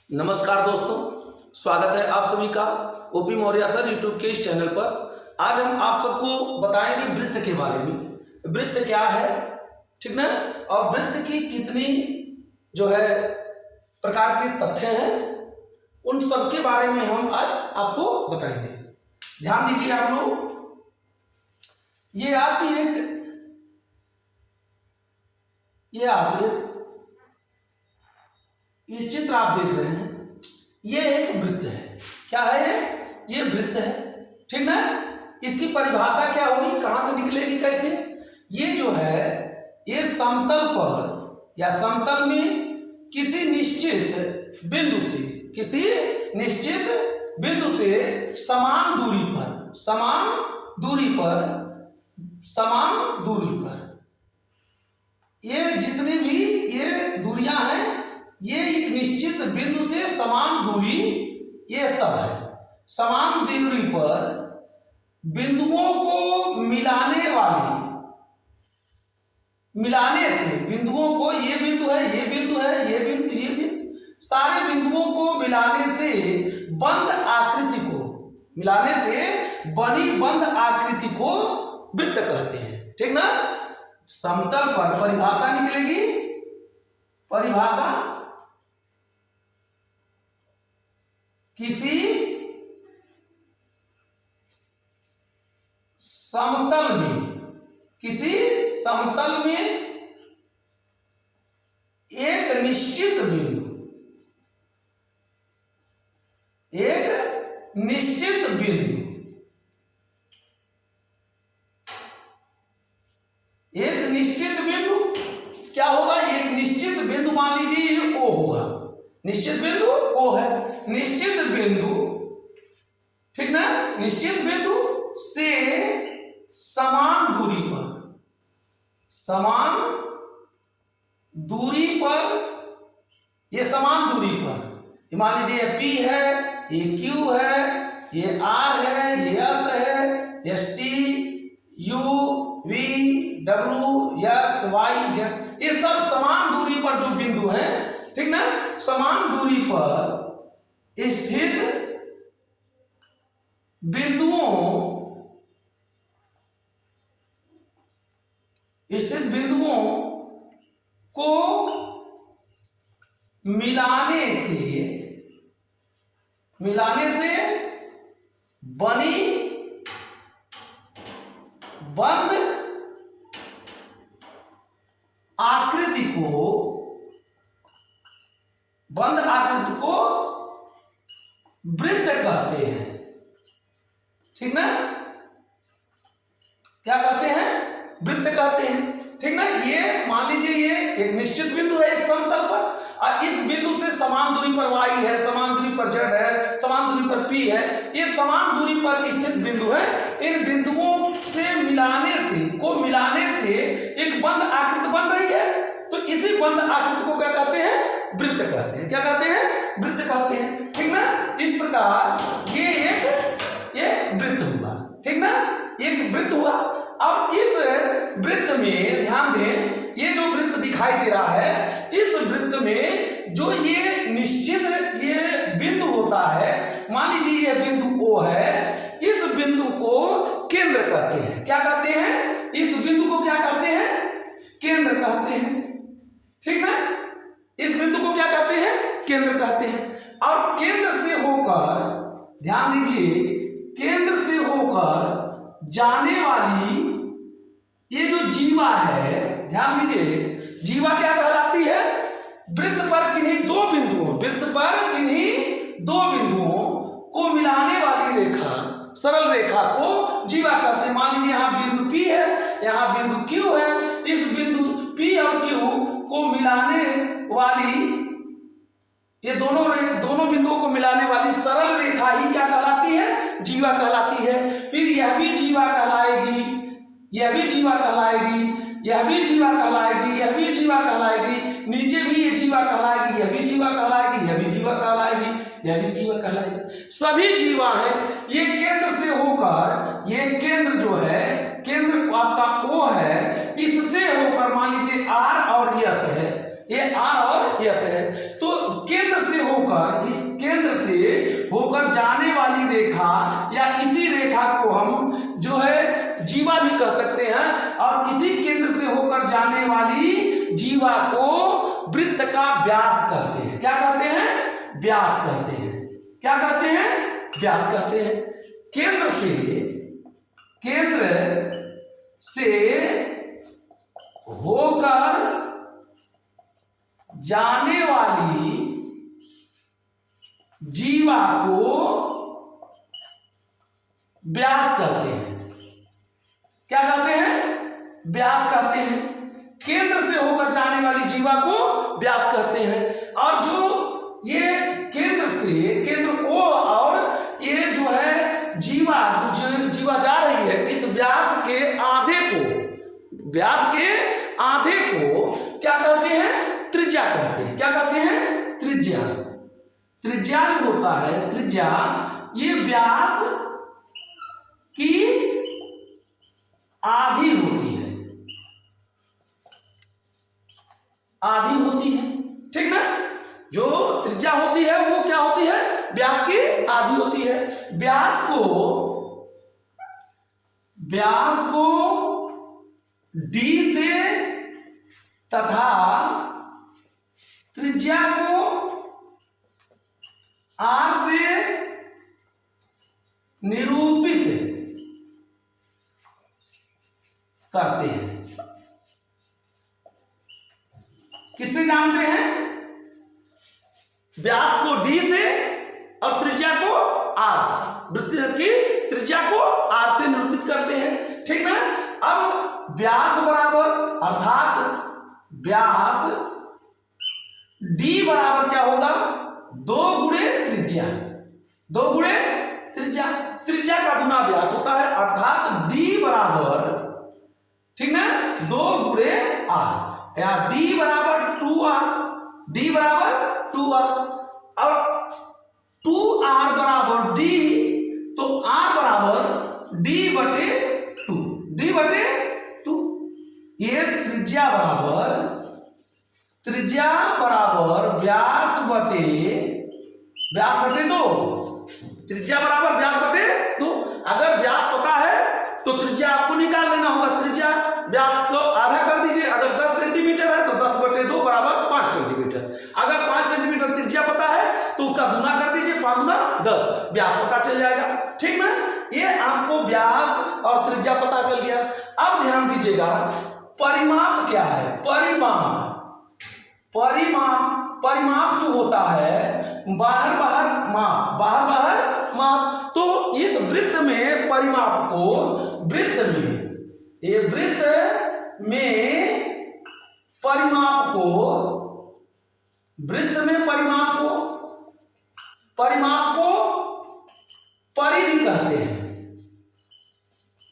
नमस्कार दोस्तों, स्वागत है आप सभी का ओपी मौर्य सर यूट्यूब के इस चैनल पर। आज हम आप सबको बताएंगे वृत्त के बारे में। वृत्त क्या है, ठीक ना, और वृत्त की कितनी जो है प्रकार के तथ्य हैं, उन सब के बारे में हम आज आपको बताएंगे। ध्यान दीजिए आप लोग, ये ये चित्र आप देख रहे हैं, ये एक वृत्त है। क्या है ये वृत्त है, ठीक ना। इसकी परिभाषा क्या होगी, कहां से निकलेगी, कैसे? ये जो है ये समतल पर या समतल में किसी निश्चित बिंदु से समान दूरी पर ये जितनी भी ये दूरियां हैं, ये एक निश्चित बिंदु से समान दूरी, ये सब है। समान दूरी पर बिंदुओं को मिलाने से बिंदुओं को, ये बिंदु है, ये बिंदु है, ये बिंदु, सारे बिंदुओं को मिलाने से बनी बंद आकृति को वृत्त कहते हैं, ठीक ना। समतल पर परिभाषा निकलेगी, परिभाषा किसी समतल में एक निश्चित बिंदु क्या होगा, एक निश्चित बिंदु, मान लीजिए ये O होगा, निश्चित बिंदु O है, निश्चित बिंदु, ठीक ना, निश्चित बिंदु से समान दूरी पर मान लीजिए ये P है, ये Q है, ये R है, ये S है, S T U V W X Y Z, ये सब समान दूरी पर जो बिंदु हैं, ठीक ना, समान दूरी पर स्थित बिंदुओं को मिलाने से बनी बंद आकृति को वृत्त कहते हैं, ठीक ना। क्या कहते हैं, वृत्त कहते हैं, ठीक ना। ये मान लीजिए ये एक निश्चित बिंदु है एक समतल पर, और इस बिंदु से समान दूरी पर y है, समान दूरी पर z है, समान दूरी पर p है, ये समान दूरी पर स्थित बिंदु है। इन बिंदुओं से मिलाने से एक बंद आकृति बन रही है, तो इसी बंद आकृति को क्या कहते हैं, वृत्त कहते हैं। क्या कहते हैं, वृत्त कहते हैं, ठीक ना। इस प्रकार ये वृत्त हुआ, ठीक ना, एक वृत्त हुआ। अब इस वृत्त में ध्यान दें, ये जो वृत्त दिखाई दे रहा है, इस वृत्त में जो ये निश्चित ये बिंदु होता है, मान लीजिए ये बिंदु O है, इस बिंदु को केंद्र कहते हैं। क्या कहते हैं, इस बिंदु को क्या कहते हैं, केंद्र कहते हैं, ठीक ना। इस बिंदु को क्या कहते हैं, केंद्र कहते हैं। और केंद्र से होकर, ध्यान दीजिए, केंद्र से होकर जाने वाली ये जो जीवा है, ध्यान दीजिए, जीवा क्या कहलाती है, वृत्त पर किन्हीं दो बिंदुओं को मिलाने वाली रेखा, सरल रेखा को जीवा कहते हैं। मान लीजिए यहाँ बिंदु P है, यहाँ बिंदु Q है, इस बिंदु P और Q को मिलाने वाली, ये दोनों बिंदुओं को मिलाने वाली सरल रेखा ही क्या कहलाती है, जीवा कहलाती है। फिर यह भी जीवा कहलाएगी, यह भी जीवा कहलाएगी, यह भी जीवा कहलाएगी, यह भी जीवा कहलाएगी, नीचे भी ये जीवा कहलाएगी, यह भी जीवा कहलाएगी, यह भी जीवा कहलाएगी, यह भी जीवा कहलाएगी। सभी जीवा हैं। ये केंद्र से होकर, ये केंद्र जो है, केंद्र आपका O है, इससे होकर मान लीजिए R और S है, ये R और S है, तो केंद्र से होकर होकर, इस केंद्र से होकर जाने वाली रेखा या इसी रेखा को हम जो है जीवा भी कह सकते हैं, और इसी केंद्र से होकर जाने वाली जीवा को वृत्त का व्यास कहते हैं। क्या कहते हैं? व्यास कहते हैं। क्या कहते हैं? व्यास कहते हैं। केंद्र से होकर जाने वाली जीवा को व्यास कहते हैं। क्या कहते हैं? व्यास कहते हैं। केंद्र से होकर जाने वाली जीवा को व्यास कहते हैं। और जो ये केंद्र O और ये जो है जीवा, जो जीवा जा रही है, इस व्यास के आधे को क्या कहते हैं? त्रिज्या कहते हैं। क्या कहते हैं? त्रिज्या। त्रिज्या जो होता है, त्रिज्या ये व्यास की आधी होती है, ठीक ना। जो त्रिज्या होती है वो क्या होती है? व्यास की आधी होती है। व्यास को D से तथा त्रिज्या को R से निरूपित करते हैं। किससे जानते हैं? व्यास को D से और त्रिज्या को R से, वृत्त की त्रिज्या को R से निरूपित करते हैं, ठीक ना। अब व्यास बराबर, अर्थात व्यास D बराबर क्या होगा? 2 गुणे त्रिज्या। 2 गुणे त्रिज्या, त्रिज्या का गुना व्यास होता है, अर्थात D बराबर, ठीक ना, 2 गुणे R, या D बराबर 2R। D बराबर 2R और 2R बराबर D, तो R बराबर D बटे 2। D बटे 2। ये त्रिज्या बराबर व्यास बटे 2। त्रिज्या बराबर व्यास बटे 2। अगर व्यास पता है तो त्रिज्या आपको निकाल लेना होगा। त्रिज्या व्यास को आधा कर दीजिए। अगर 10 सेंटीमीटर है तो 10 बटे 2 बराबर 5 सेंटीमीटर। अगर 5 सेंटीमीटर त्रिज्या पता है तो उसका गुना कर दीजिए, 5 गुना 10, व्यास पता चल जाएगा, ठीक ना। ये आपको व्यास और त्रिज्या पता चल गया। अब ध्यान दीजिएगा, परिमाप क्या है? परिमाप जो होता है बाहर माप। तो इस वृत्त में परिमाप को, वृत्त में परिमाप को परिधि कहते हैं।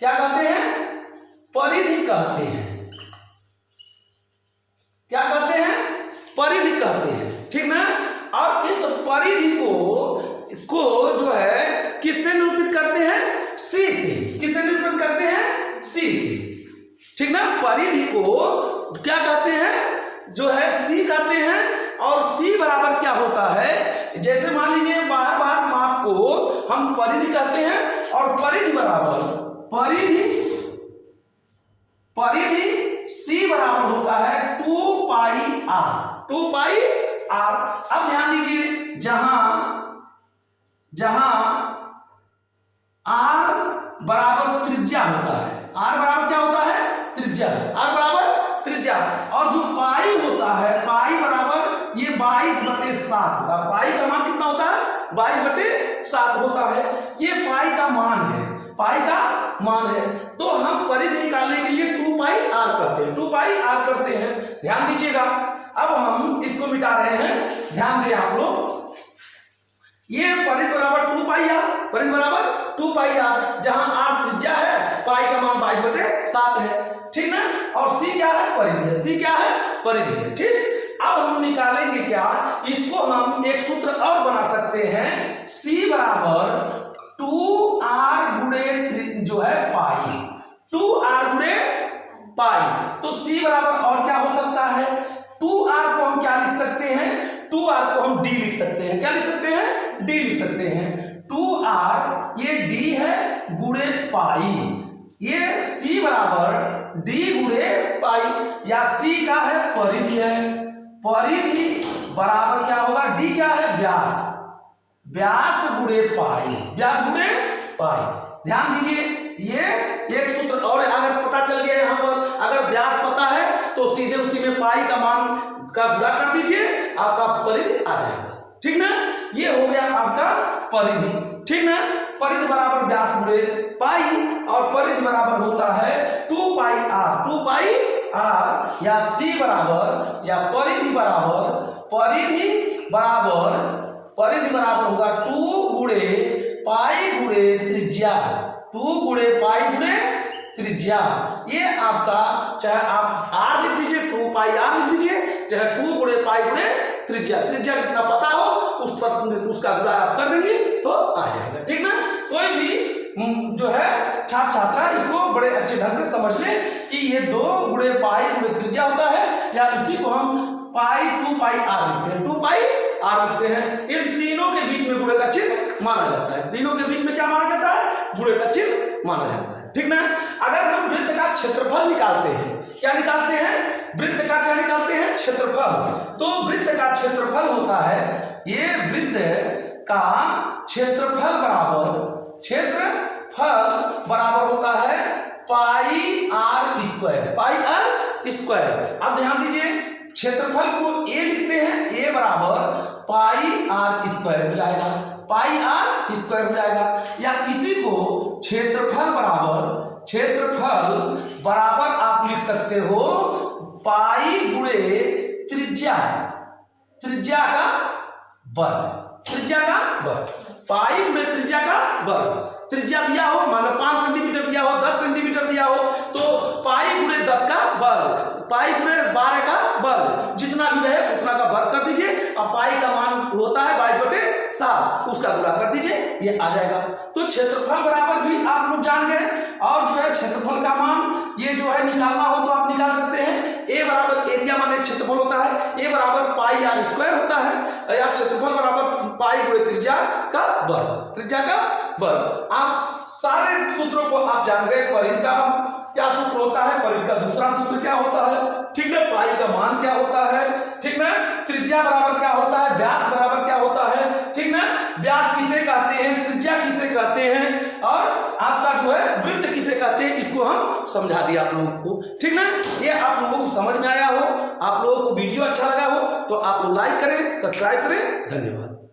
क्या कहते हैं? परिधि कहते हैं। क्या कहते हैं? परिधि कहते हैं, ठीक ना। और इस परिधि को जो है किससे निरूपित करते हैं? C से। किससे निरूपित करते हैं? C से, ठीक ना। परिधि को क्या कहते हैं? जो है C कहते हैं। और C बराबर क्या होता है? जैसे मान लीजिए बाहर माप को हम परिधि कहते हैं, और परिधि C बराबर होता है 2 पाई R। अब ध्यान दीजिए, जहां R बराबर त्रिज्या होता है, R बराबर क्या होता है? त्रिज्या। R बराबर त्रिज्या, और जो पाई होता है, पाई बराबर ये 22/7 होता है। पाई का मान कितना होता है? 22/7 होता है। ये पाई का मान है। तो हम परिधि निकालने के लिए 2 पाई R करते हैं। ध्यान दीजिएगा, अब हम इसको मिटा रहे हैं, ध्यान दें आप लोग। ये परिधि बराबर 2 पाई R, जहां R त्रिज्या है, पाई का मान 22/7 है, ठीक ना। और C क्या है? परिधि है, ठीक। अब हम निकालेंगे क्या? इसको हम एक सूत्र और बना सकते हैं। C बराबर 2R गुणे जो है पाई, 2R गुणे पाई। तो C बराबर और क्या हो सकता है? 2R को हम क्या लिख सकते हैं? 2R को हम D लिख सकते हैं। क्या परिधि है, परिधि बराबर क्या होगा, डी क्या है, व्यास, व्यास गुणे पाई, व्यास गुणे पाई। ध्यान दीजिए, ये एक सूत्र और अगर पता चल गया यहाँ पर, अगर व्यास पता है तो सीधे उसी में पाई का मान का गुणा कर दीजिए, आपका परिधि आ जाएगा। ठीक ना, ये हो गया आपका परिधि। ठीक ना, परिधि बराबर व्यास गुणे पाई, और परिधि बराबर होता है 2 पाई आर, 2 पाई आर, या सी बराबर, या परिधि बराबर, परिधि बराबर होगा 2 गुणे पाई गुणे त्रिज्या, 2 गुणे पाई गुणे त्रिज्या। ये आपका, चाहे आप आर लिख दीजिए, 2 पाई आर लिख दीजिए, चाहे 2 गुणे पाई गुणे त्रिज्या, त्रिज्या जितना पता हो उस पर उसका गुणा आप कर देंगे तो आ जाएगा। ठीक ना, कोई भी जो है छात्र छात्रा इसको बड़े अच्छे ढंग से समझ ले कि ये 2 गुणे पाई गुणे त्रिज्या होता है, या इसी को हम पाई 2 पाई आर लिखते हैं, 2 पाई आर लिखते हैं। इन तीनों के बीच में गुणे का चिन्ह माना जाता है, तीनों के बीच में क्या माना जाता है, गुणे का चिन्ह माना जाता है। ठीक ना, अगर हम वृत्त का क्षेत्रफल निकालते हैं, क्या निकालते हैं, वृत्त का क्या निकालते हैं, क्षेत्रफल। तो वृत्त का क्षेत्रफल होता है, ये वृत्त का क्षेत्रफल बराबर होता है pi R square, pi R square. अब ध्यान दीजिए, क्षेत्रफल को ए लिखते हैं, ए बराबर पाई आर स्क्वायर हो जाएगा, पाई आर स्क्वायर हो जाएगा, या इसी को क्षेत्रफल बराबर आप लिख सकते हो पाई गुणे त्रिज्या, त्रिज्या का वर्ग, त्रिज्या का वर्ग, पाई गुणे त्रिज्या का वर्ग। त्रिज्या दिया हो, मान लो 5 सेंटीमीटर दिया हो, 10 सेंटीमीटर दिया हो, तो पाई गुणे 10 का वर्ग, पाई गुणे 12 का वर्ग, जितना भी रहे उतना का वर्ग कर दीजिए, और पाई का मान होता है 22/7, उसका गुणा कर दीजिए, ये आ जाएगा। तो क्षेत्रफल बराबर भी आप लोग जान गए, और जो है क्षेत्रफल का मान ये जो है निकालना हो तो आप निकाल सकते हैं। ए बराबर एरिया माने क्षेत्रफल होता है, ए बराबर पाई आर स्क्वायर होता है, या क्षेत्रफल बराबर पाई गुणे त्रिज्या का वर्ग, त्रिज्या का वर्ग। आप सारे सूत्रों को आप जान गए, परिधि का क्या सूत्र होता है, परिधि का दूसरा सूत्र क्या होता है, ठीक है, पाई का मान क्या होता है, ठीक ना, त्रिज्या बराबर क्या होता है, व्यास बराबर क्या होता है, ठीक ना, व्यास किसे कहते हैं, त्रिज्या किसे कहते हैं, और आपका जो है वृत्त किसे कहते हैं, इसको हम समझा दिया आप लोगों को। ठीक ना, ये आप लोगों को समझ में आया हो, आप लोगों को वीडियो अच्छा लगा हो तो आप लोग लाइक करें, सब्सक्राइब करें। धन्यवाद।